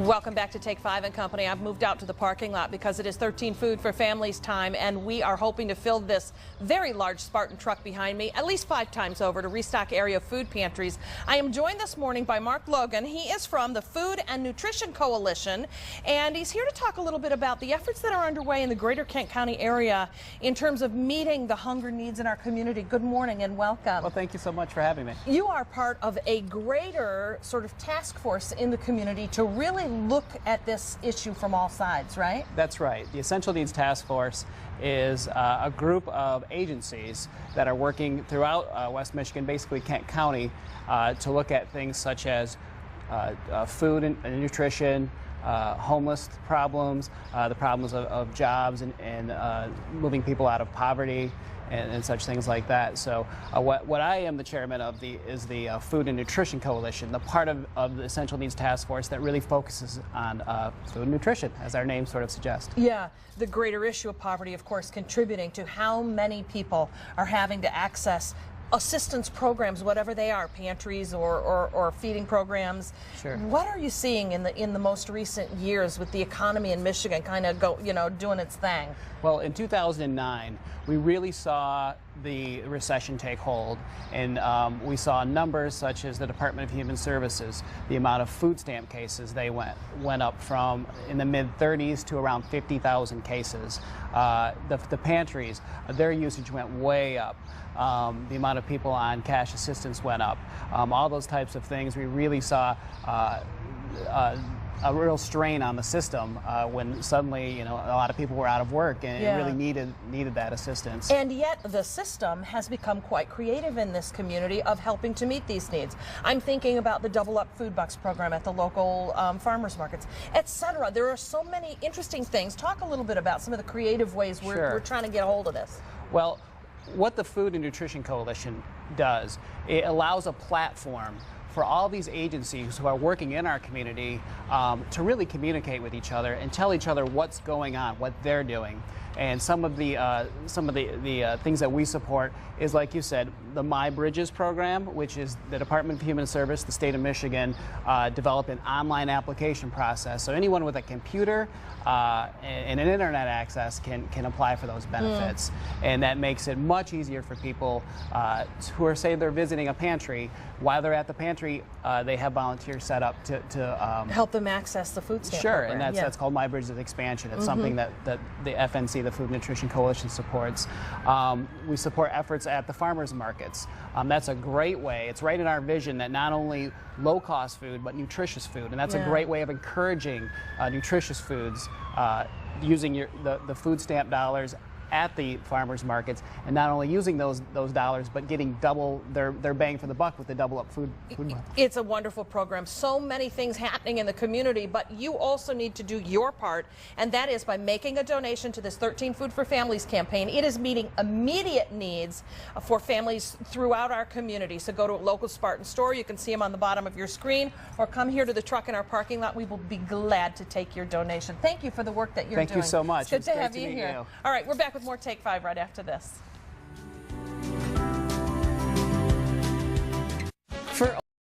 Welcome back to Take 5 and Company. I've moved out to the parking lot because it is 13 Food for Families time, and we are hoping to fill this very large Spartan truck behind me at least 5 times over to restock area food pantries. I am joined this morning by Mark Logan. He is from the Food and Nutrition Coalition, and he's here to talk a little bit about the efforts that are underway in the greater Kent County area in terms of meeting the hunger needs in our community. Good morning and welcome. Well, thank you so much for having me. You are part of a greater sort of task force in the community to really look at this issue from all sides, right? That's right. The Essential Needs Task Force is a group of agencies that are working throughout West Michigan, basically Kent County, to look at things such as food and nutrition, homeless problems, the problems of jobs and moving people out of poverty, and such things like that. So what I am the chairman of is the Food and Nutrition Coalition, the part of the Essential Needs Task Force that really focuses on food and nutrition, as our name sort of suggests. Yeah, the greater issue of poverty, of course, contributing to how many people are having to access assistance programs, whatever they are, pantries or feeding programs. Sure. What are you seeing in the most recent years with the economy in Michigan kind of doing its thing? Well, in 2009, we really saw the recession take hold, and we saw numbers such as the Department of Human Services, the amount of food stamp cases they went up from in the mid-30s to around 50,000 cases. The pantries, their usage went way up. The amount of people on cash assistance went up. All those types of things, we really saw a real strain on the system when suddenly, a lot of people were out of work and it really needed that assistance. And yet the system has become quite creative in this community of helping to meet these needs. I'm thinking about the Double Up Food Bucks program at the local farmers markets, etc. There are so many interesting things. Talk a little bit about some of the creative ways we're trying to get a hold of this. Well, what the Food and Nutrition Coalition does, it allows a platform for all these agencies who are working in our community to really communicate with each other and tell each other what's going on, what they're doing. And some of the things that we support is, like you said, the My Bridges program, which is the Department of Human Service, the state of Michigan, developed an online application process. So anyone with a computer and an internet access can apply for those benefits. And that makes it much easier for people who are, say, they're visiting a pantry. While they're at the pantry, they have volunteers set up to help them access the food stamp program. And that's called My Bridges Expansion. It's something that the FNC, the Food and Nutrition Coalition, supports. We support efforts at the farmers markets. That's a great way. It's right in our vision that not only low-cost food, but nutritious food. And that's a great way of encouraging nutritious foods using the food stamp dollars at the farmers markets, and not only using those dollars, but getting double their bang for the buck with the Double Up Food Month. It's a wonderful program. So many things happening in the community, but you also need to do your part, and that is by making a donation to this 13 Food for Families campaign. It is meeting immediate needs for families throughout our community. So go to a local Spartan store. You can see them on the bottom of your screen, or come here to the truck in our parking lot. We will be glad to take your donation. Thank you for the work that you're doing. Thank you so much. It's good to have you here. All right, we're back with more Take 5 right after this.